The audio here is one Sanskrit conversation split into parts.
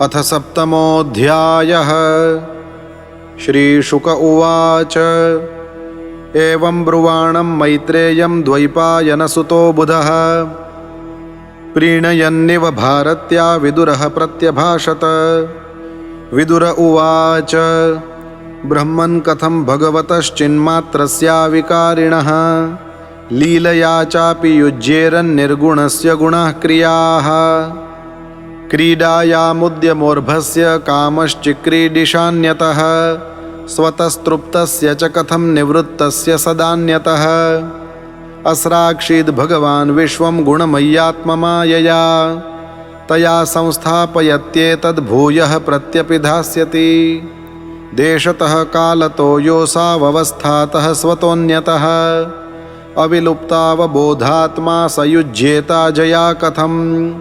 अथ सप्तमोऽध्यायः। श्रीशुक उवाच एवं ब्रुवाणं मैत्रेयं द्वैपायनसुतो बुधः प्रीणयन्निव भारत्या विदुरः प्रत्यभाषत। विदुर उवाच ब्रह्मन् कथं भगवतश्चिन्मात्रस्या विकारिणः लीलया चापि युज्येरन्निर्गुणस्य गुणः क्रियाः। क्रीडायामुद्यमोर्भस्य कामश्चिक्रीडिशान्यतः स्वतस्तृप्तस्य च कथं निवृत्तस्य सदान्यतः। अस्राक्षीद् भगवान् विश्वं गुणमय्यात्ममायया तया संस्थापयत्येतद्भूयः प्रत्यपि धास्यति। देशतः कालतो योऽसावस्थातः स्वतोऽन्यतः अविलुप्तावबोधात्मा सयुज्येता जया कथम्।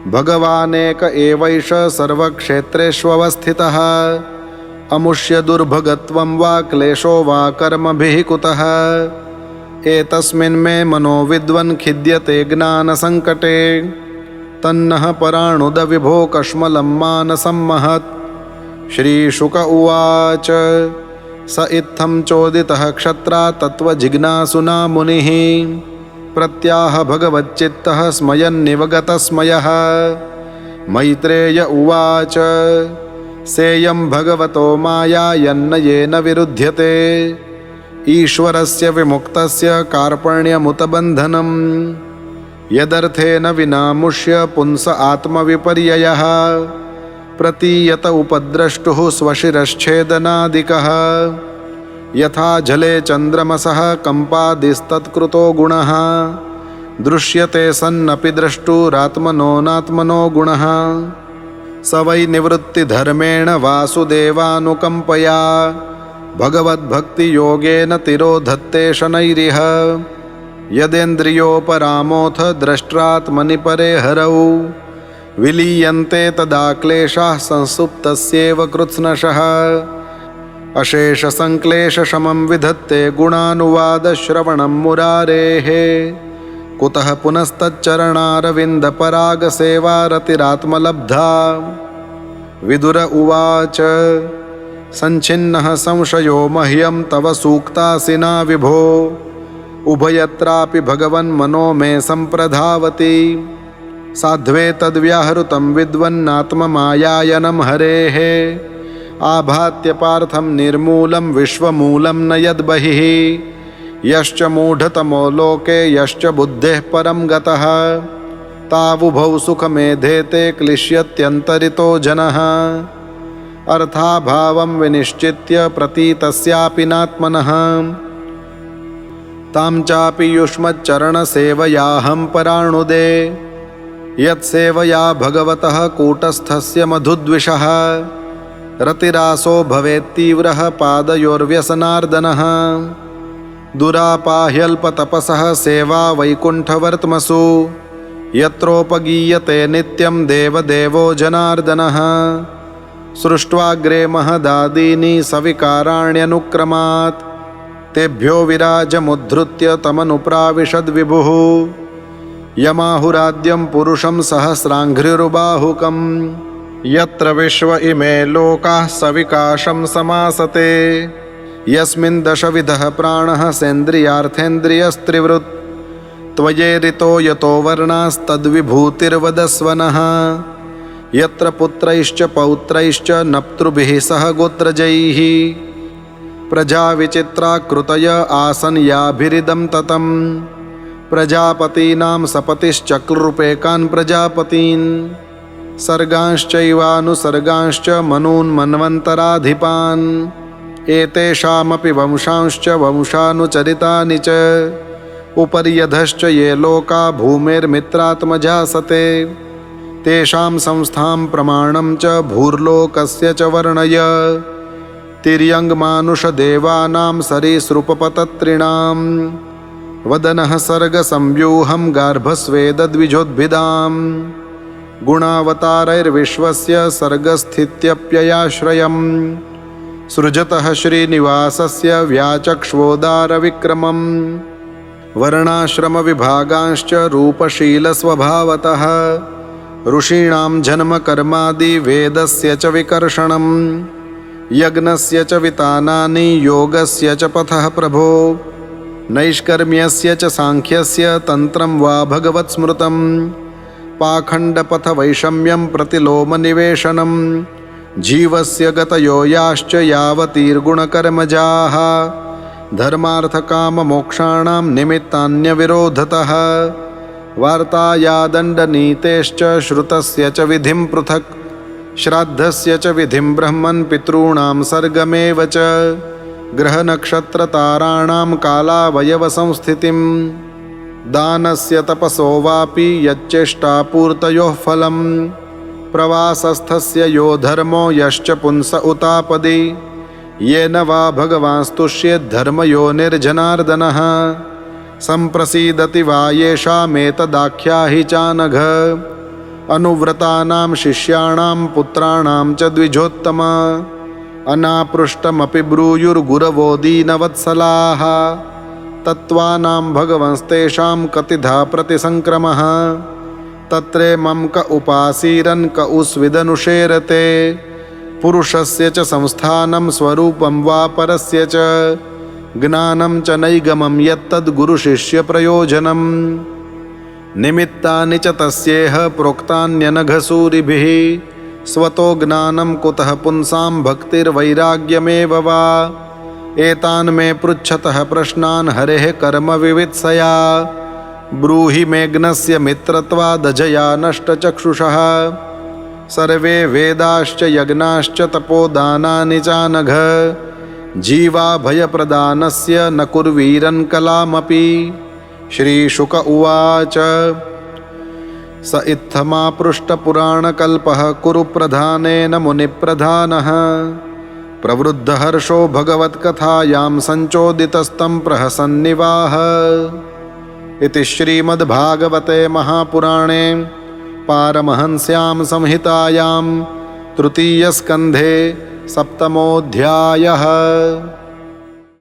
भगवानेक एवैष सर्वक्षेत्रेष्वस्थितः अमुष्य दुर्भगत्वं वा क्लेशो वा कर्मभिः कुतः। एतस्मिन् मे मनो विद्वन् खिद्यते ज्ञानसङ्कटे तन्नः पराणुदविभो कश्मलं मानसं महत्। श्रीशुक उवाच स इत्थं चोदितः क्षत्रा तत्त्वजिज्ञासुना मुनिः प्रत्याह भगवच्चित्तः स्मयन्निवगतस्मयः। मैत्रेय उवाच सेयं भगवतो माया यन्न येन विरुध्यते ईश्वरस्य विमुक्तस्य कार्पण्यमुत बन्धनम्। यदर्थेन विनामुष्य पुंस आत्मविपर्ययः प्रतीयत उपद्रष्टुः स्वशिरश्छेदनादिकः। यथा जले चन्द्रमसः कम्पादिस्तत्कृतो गुणः दृश्यते सन्नपि द्रष्टुरात्मनो नात्मनो गुणः। स वै निवृत्तिधर्मेण वासुदेवानुकम्पया भगवद्भक्तियोगेन तिरोधत्ते शनैरिह। यदेन्द्रियोपरामोऽथ द्रष्ट्रात्मनि परे हरौ विलीयन्ते तदा क्लेशाः संसुप्तस्येव कृत्स्नशः। अशेषसङ्क्लेशशमं विधत्ते गुणानुवादश्रवणं मुरारेः कुतः पुनस्तच्चरणारविन्दपरागसेवारतिरात्मलब्धा। विदुर उवाच सञ्छिन्नः संशयो मह्यं तव सूक्तासिना विभो उभयत्रापि भगवन्मनो मे सम्प्रधावति। साध्वेतद्व्याहृतं विद्वन्नात्ममायायनं हरेः आभात्य पार्थं निर्मूलं विश्वमूलं न यद्बहिः। यश्च मूढतमो लोके यश्च बुद्धेः परं गतः तावुभौ सुखमेधेते क्लिश्यत्यन्तरितो जनः। अर्थाभावं विनिश्चित्य प्रतीतस्यापि नात्मनः तां चापि युष्मच्चरणसेवयाहं पराणुदे। यत्सेवया भगवतः कूटस्थस्य मधुद्विषः रतिरासो भवेत्तीव्रः पादयोर्व्यसनार्दनः। दुरापाह्यल्पतपसः सेवा वैकुण्ठवर्त्मसु यत्रोपगीयते नित्यं देवदेवो जनार्दनः। सृष्ट्वाग्रे महदादीनि सविकाराण्यनुक्रमात् तेभ्यो विराजमुद्धृत्य तमनुप्राविशद्विभुः। यमाहुराद्यं पुरुषं सहस्राङ्घ्रिरुबाहुकम् यत्र विश्व इमे लोकाः सविकाशं समासते। यस्मिन् दशविधः प्राणः सेन्द्रियार्थेन्द्रियस्त्रिवृत् त्वयेरितो यतो वर्णास्तद्विभूतिर्वदस्वनः। यत्र पुत्रैश्च पौत्रैश्च नप्तृभिः सह गोत्रजैः प्रजाविचित्राकृतय आसन् याभिरिदं ततम्। प्रजापतीनां सपतिश्चक्रुपेकान् प्रजापतीन् सर्गांश्चैवानुसर्गांश्च मनून्मन्वन्तराधिपान्। एतेषामपि वंशांश्च वंशानुचरितानि च उपर्यधश्च ये लोका भूमेर्मित्रात्मजासते। तेषां संस्थां प्रमाणं च भूर्लोकस्य च वर्णय। तिर्यङ्मानुषदेवानां सरीसृपपतत्रिणां वदनः सर्गसंव्यूहं गार्भस्वेदद्विजोद्भिदां। गुणावतारैर्विश्वस्य सर्गस्थित्यप्ययाश्रयम् सृजतः श्रीनिवासस्य व्याचक्ष्वोदारविक्रमम्। वर्णाश्रमविभागांश्च रूपशीलस्वभावतः ऋषीणां जन्मकर्मादि वेदस्य च विकर्षणं यज्ञस्य च वितानानि योगस्य च पथः प्रभो नैष्कर्म्यस्य च सांख्यस्य तन्त्रं वा भगवत् स्मृतं पाखण्डपथवैषम्यं प्रतिलोमनिवेशनं जीवस्य गतयो याश्च यावतीर्गुणकर्मजाः धर्मार्थकाममोक्षाणां निमित्तान्यविरोधतः वार्ताया दण्डनीतेश्च श्रुतस्य च विधिं पृथक् श्राद्धस्य च विधिं ब्रह्मन् पितॄणां सर्गमेव च ग्रहनक्षत्रताराणां कालावयवसंस्थितिं दानस्य तपसो वापि यच्चेष्टापूर्तयोः फलं प्रवासस्थस्य यो धर्मो यश्च पुंस उतापदि येन वा भगवांस्तुष्येद्धर्मयोनिर्जनार्दनः सम्प्रसीदति वा येषामेतदाख्याहि चानघ अनुव्रतानां शिष्याणां पुत्राणां च द्विजोत्तम अनापृष्टमपि ब्रूयुर्गुरवो दीनवत्सलाः तत्त्वानां भगवंस्तेषां कतिधा प्रतिसङ्क्रमः तत्रेमं क उपासीरन् क उस्विदनुशेरते पुरुषस्य च संस्थानं स्वरूपं वा परस्य च ज्ञानं च नैगमं यत्तद्गुरुशिष्यप्रयोजनम् निमित्तानि च तस्येह प्रोक्तान्यनघसूरिभिः स्वतो ज्ञानं कुतः पुंसां भक्तिर्वैराग्यमेव वा एतान् मे पृच्छतः प्रश्नान् हरेः कर्मविवित्सया ब्रूहि मेघ्नस्य मित्रत्वादजया नष्टचक्षुषः सर्वे वेदाश्च यज्ञाश्च तपोदानानि चानघ जीवाभयप्रदानस्य न कुर्वीरन् कलामपि श्रीशुक उवाच स इत्थमापृष्टपुराणकल्पः कुरुप्रधानेन मुनिप्रधानः प्रवृद्धहर्षो भगवत्कथायां सञ्चोदितस्तं प्रहसन्निवाह इति श्रीमद्भागवते महापुराणे पारमहंस्यां संहितायां तृतीयस्कन्धे 7मोऽध्यायः।